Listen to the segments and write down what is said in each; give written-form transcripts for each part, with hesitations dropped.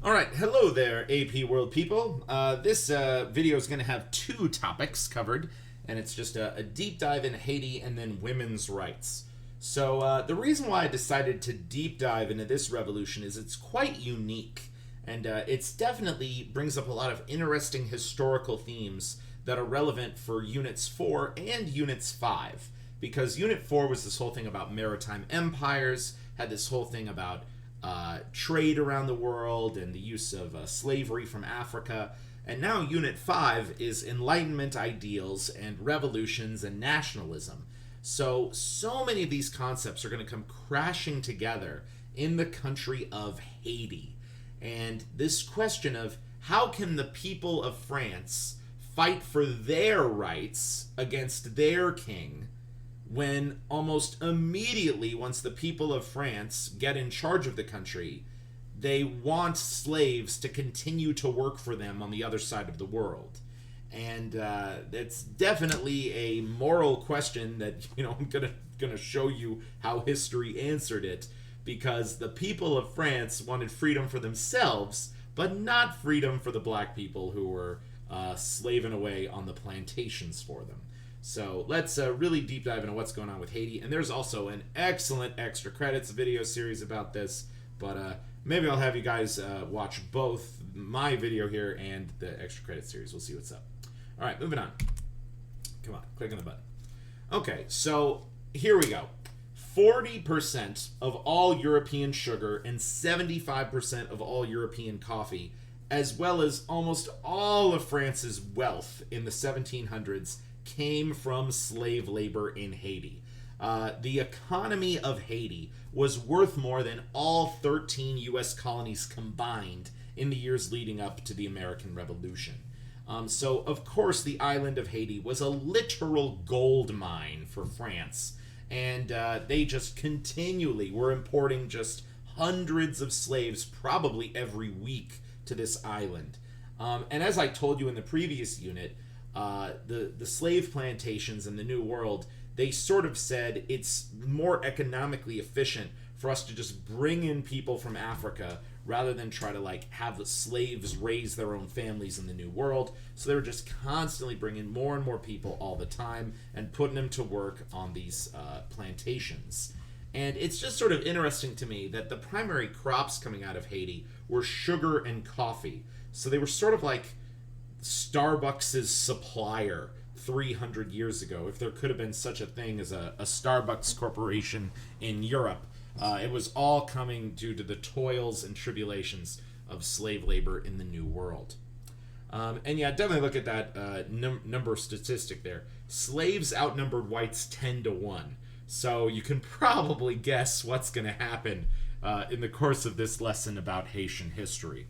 All right, hello there, AP World people. This video is going to have two topics covered, and it's just a deep dive into Haiti and then women's rights. So the reason why I decided to deep dive into this revolution is it's quite unique, and it's definitely brings up a lot of interesting historical themes that are relevant for Units 4 and Units 5. Because Unit 4 was this whole thing about maritime empires, had this whole thing about trade around the world and the use of slavery from Africa. And now Unit 5 is Enlightenment ideals and revolutions and nationalism. So many of these concepts are going to come crashing together in the country of Haiti. And this question of how can the people of France fight for their rights against their king when almost immediately, once the people of France get in charge of the country, they want slaves to continue to work for them on the other side of the world. And it's definitely a moral question that, I'm gonna show you how history answered it, because the people of France wanted freedom for themselves, but not freedom for the black people who were slaving away on the plantations for them. So let's really deep dive into what's going on with Haiti. And there's also an excellent extra credits video series about this. But maybe I'll have you guys watch both my video here and the extra credits series. We'll see what's up. All right, moving on. Come on, click on the button. Okay, so here we go. 40% of all European sugar and 75% of all European coffee, as well as almost all of France's wealth in the 1700s, came from slave labor in Haiti. The economy of Haiti was worth more than all 13 U.S. colonies combined in the years leading up to the American Revolution. So, of course, the island of Haiti was a literal gold mine for France, and they just continually were importing just hundreds of slaves probably every week to this island. And as I told you in the previous unit, the slave plantations in the New World, they sort of said it's more economically efficient for us to just bring in people from Africa rather than try to have the slaves raise their own families in the New World. So they were just constantly bringing more and more people all the time and putting them to work on these plantations. And it's just sort of interesting to me that the primary crops coming out of Haiti were sugar and coffee. So they were sort of like Starbucks' supplier 300 years ago. If there could have been such a thing as a Starbucks corporation in Europe, it was all coming due to the toils and tribulations of slave labor in the New World. And yeah, definitely look at that number statistic there. Slaves outnumbered whites 10 to 1. So you can probably guess what's going to happen in the course of this lesson about Haitian history.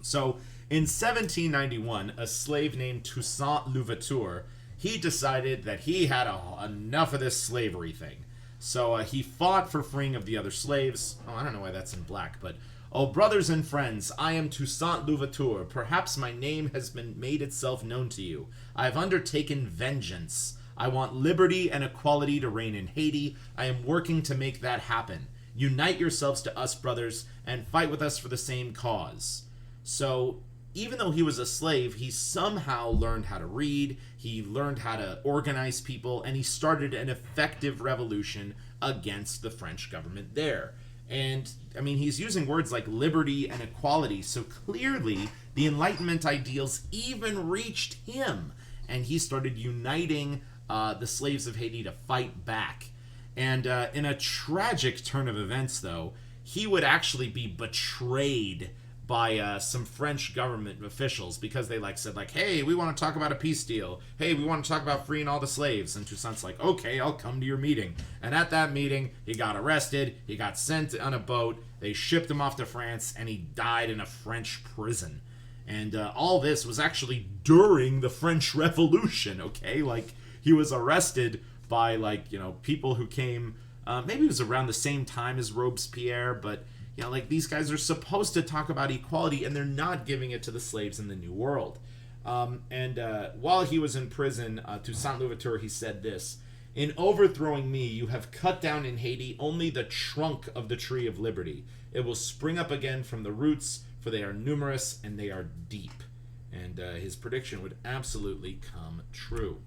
So in 1791, a slave named Toussaint Louverture, he decided that he had enough of this slavery thing. So he fought for freeing of the other slaves. Oh, I don't know why that's in black, but "Oh, brothers and friends, I am Toussaint Louverture. Perhaps my name has been made itself known to you. I have undertaken vengeance. I want liberty and equality to reign in Haiti. I am working to make that happen. Unite yourselves to us, brothers, and fight with us for the same cause." So even though he was a slave, he somehow learned how to read, he learned how to organize people, and he started an effective revolution against the French government there. And, I mean, he's using words like liberty and equality, so clearly the Enlightenment ideals even reached him. And he started uniting the slaves of Haiti to fight back. And in a tragic turn of events, though, he would actually be betrayed by some French government officials because they said, hey, we want to talk about a peace deal. Hey, we want to talk about freeing all the slaves. And Toussaint's like, okay, I'll come to your meeting. And at that meeting, he got arrested. He got sent on a boat. They shipped him off to France, and he died in a French prison. And all this was actually during the French Revolution, okay? He was arrested by, people who came, maybe it was around the same time as Robespierre, but these guys are supposed to talk about equality, and they're not giving it to the slaves in the New World. While he was in prison, Toussaint Louverture, he said this: In overthrowing me, you have cut down in Haiti only the trunk of the tree of liberty. It will spring up again from the roots, for they are numerous and they are deep. And his prediction would absolutely come true.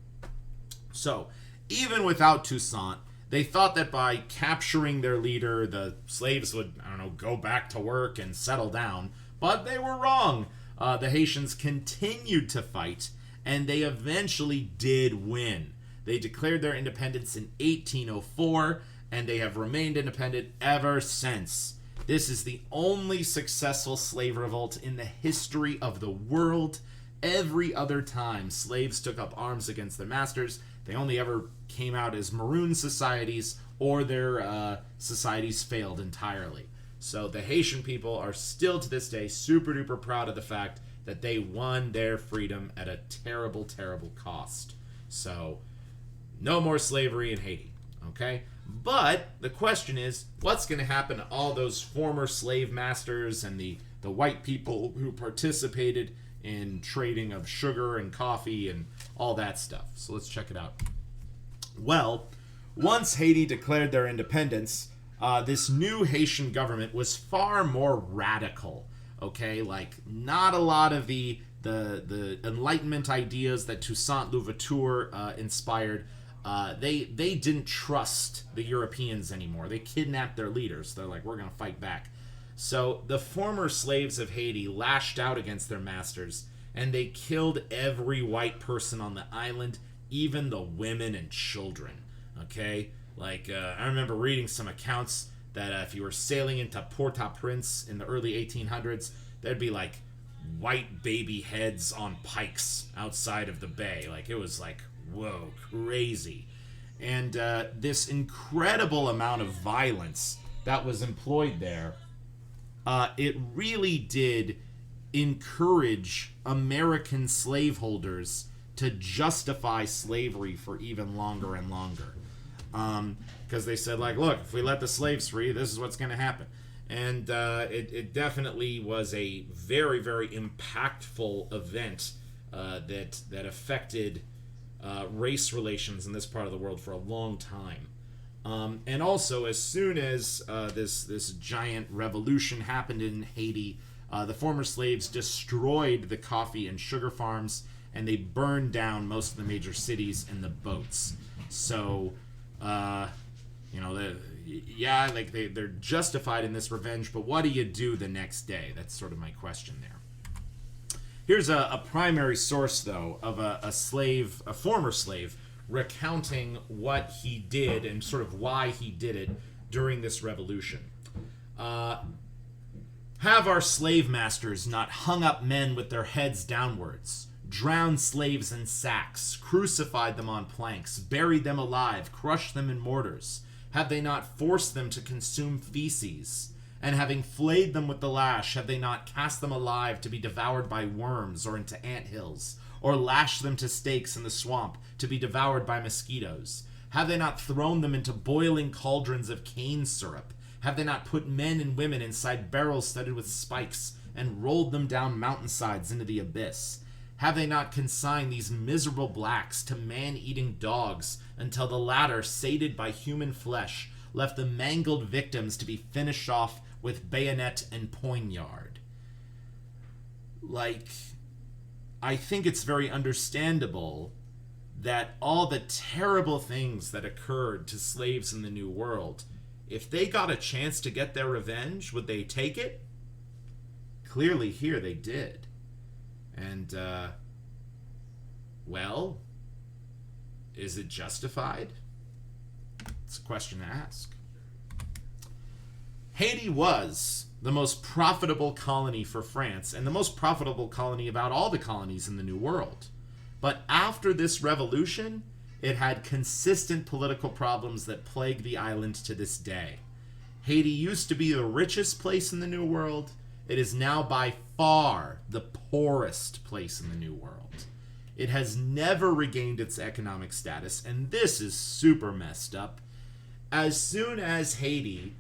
So, even without Toussaint, they thought that by capturing their leader, the slaves would, go back to work and settle down. But they were wrong. The Haitians continued to fight, and they eventually did win. They declared their independence in 1804, and they have remained independent ever since. This is the only successful slave revolt in the history of the world. Every other time slaves took up arms against their masters, they only ever came out as maroon societies, or their societies failed entirely. So the Haitian people are still to this day super duper proud of the fact that they won their freedom at a terrible, terrible cost. So no more slavery in Haiti, okay? But the question is, what's going to happen to all those former slave masters and the white people who participated in trading of sugar and coffee and all that stuff? So let's check it out. Well, once Haiti declared their independence, this new Haitian government was far more radical, okay? Like, not a lot of the Enlightenment ideas that Toussaint Louverture inspired. They didn't trust the Europeans anymore. They kidnapped their leaders. They're like, we're going to fight back. So the former slaves of Haiti lashed out against their masters, and they killed every white person on the island, even the women and children. Okay? Like, I remember reading some accounts that if you were sailing into Port-au-Prince in the early 1800s, there'd be like white baby heads on pikes outside of the bay. Like, it was like, whoa, crazy. And this incredible amount of violence that was employed there, it really did encourage American slaveholders to justify slavery for even longer and longer. Because they said, like, look, if we let the slaves free, this is what's going to happen. And it definitely was a very, very impactful event that affected race relations in this part of the world for a long time. And also, as soon as this giant revolution happened in Haiti, the former slaves destroyed the coffee and sugar farms, and they burned down most of the major cities and the boats. So, they're justified in this revenge, but what do you do the next day? That's sort of my question there. Here's a primary source, though, of a former slave, recounting what he did and sort of why he did it during this revolution. Have our slave masters not hung up men with their heads downwards, drowned slaves in sacks, crucified them on planks, buried them alive, crushed them in mortars? Have they not forced them to consume feces? And having flayed them with the lash, have they not cast them alive to be devoured by worms or into anthills, or lashed them to stakes in the swamp to be devoured by mosquitoes? Have they not thrown them into boiling cauldrons of cane syrup? Have they not put men and women inside barrels studded with spikes and rolled them down mountainsides into the abyss? Have they not consigned these miserable blacks to man-eating dogs until the latter, sated by human flesh, left the mangled victims to be finished off with bayonet and poignard? Like, I think it's very understandable that all the terrible things that occurred to slaves in the New World, if they got a chance to get their revenge, would they take it? Clearly here they did. And, well, is it justified? It's a question to ask. Haiti was the most profitable colony for France and the most profitable colony about all the colonies in the New World. But after this revolution, it had consistent political problems that plague the island to this day. Haiti used to be the richest place in the New World. It is now by far the poorest place in the New World. It has never regained its economic status, and this is super messed up. As soon as Haiti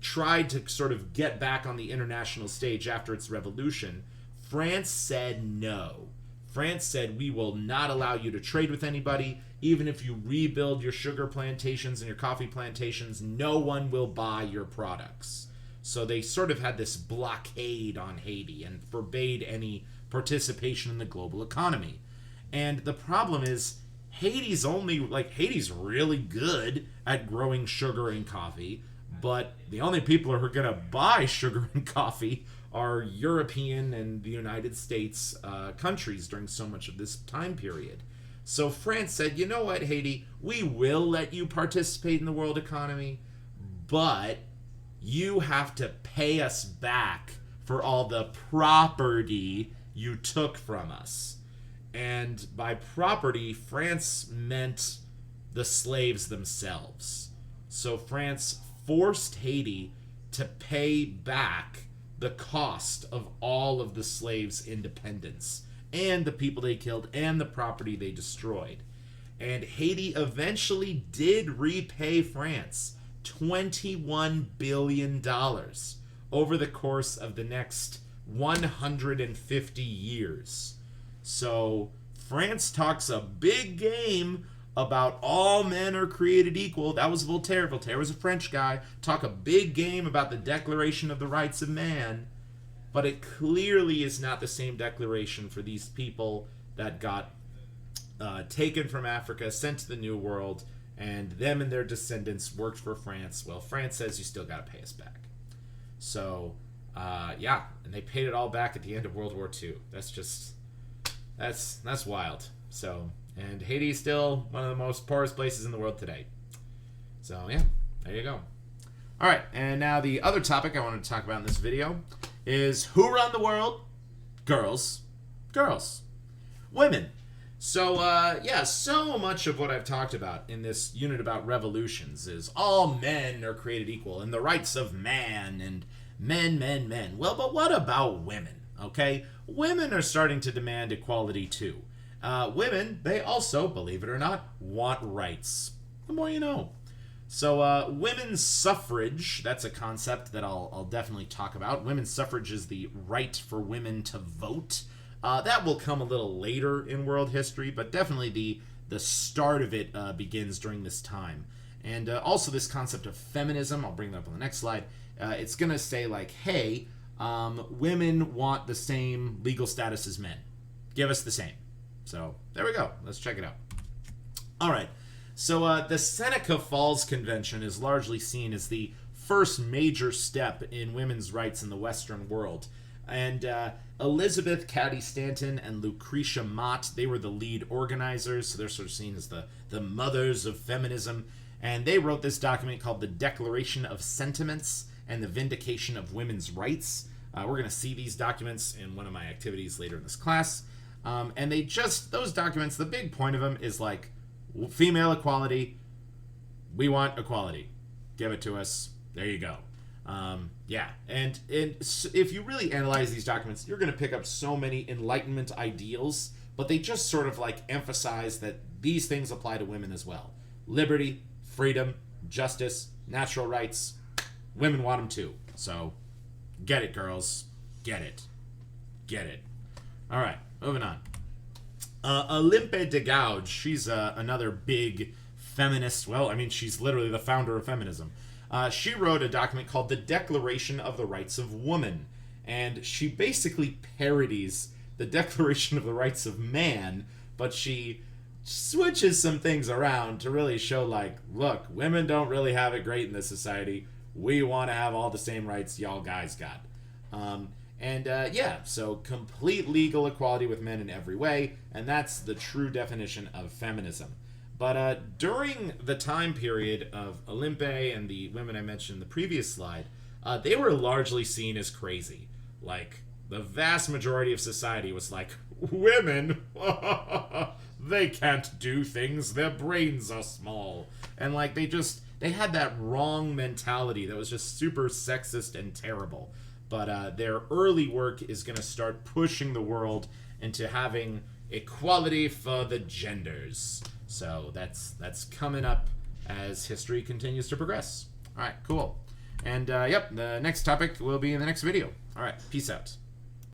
tried to sort of get back on the international stage after its revolution, France said no. France said, we will not allow you to trade with anybody. Even if you rebuild your sugar plantations and your coffee plantations, no one will buy your products. So they sort of had this blockade on Haiti and forbade any participation in the global economy. And the problem is, Haiti's really good at growing sugar and coffee, but the only people who are going to buy sugar and coffee are European and the United States countries during so much of this time period. So France said, you know what, Haiti, we will let you participate in the world economy, but you have to pay us back for all the property you took from us. And by property, France meant the slaves themselves. So France forced Haiti to pay back the cost of all of the slaves' independence and the people they killed and the property they destroyed. And Haiti eventually did repay France $21 billion over the course of the next 150 years. So France talks a big game about all men are created equal. That was Voltaire. Voltaire was a French guy. Talk a big game about the Declaration of the Rights of Man. But it clearly is not the same declaration for these people that got taken from Africa, sent to the New World, and them and their descendants worked for France. Well, France says you still got to pay us back. So, yeah, and they paid it all back at the end of World War II. That's wild. So, and Haiti is still one of the most poorest places in the world today. So, yeah, there you go. All right, and now the other topic I wanted to talk about in this video is who run the world? Girls. Girls. Women. So, yeah, so much of what I've talked about in this unit about revolutions is all men are created equal and the rights of man and men. Well, but what about women, okay? Women are starting to demand equality too. Women, they also, believe it or not, want rights. The more you know. So, women's suffrage, that's a concept that I'll definitely talk about. Women's suffrage is the right for women to vote. That will come a little later in world history, but definitely the start of it begins during this time. And also this concept of feminism, I'll bring that up on the next slide. It's going to say like, hey, women want the same legal status as men. Give us the same. So there we go. Let's check it out. All right. So the Seneca Falls Convention is largely seen as the first major step in women's rights in the Western world. And Elizabeth Cady Stanton and Lucretia Mott, they were the lead organizers, so they're sort of seen as the mothers of feminism. And they wrote this document called the Declaration of Sentiments and the Vindication of Women's Rights. We're going to see these documents in one of my activities later in this class. And those documents, the big point of them is like, female equality, we want equality. Give it to us. There you go. Yeah, and if you really analyze these documents, you're going to pick up so many Enlightenment ideals, but they just sort of like emphasize that these things apply to women as well. Liberty, freedom, justice, natural rights, women want them too. So, get it, girls. Get it. Get it. All right, moving on. Olympe de Gouges, she's another big feminist. Well, I mean, she's literally the founder of feminism. She wrote a document called the Declaration of the Rights of Woman, and she basically parodies the Declaration of the Rights of Man, but she switches some things around to really show, like, look, women don't really have it great in this society. We want to have all the same rights y'all guys got. Yeah, so complete legal equality with men in every way, and that's the true definition of feminism. But during the time period of Olympe and the women I mentioned in the previous slide, they were largely seen as crazy. Like, the vast majority of society was like, women, they can't do things, their brains are small. And like, they had that wrong mentality that was just super sexist and terrible. But their early work is going to start pushing the world into having equality for the genders. So that's coming up as history continues to progress. All right, cool. And yep, the next topic will be in the next video. All right, peace out.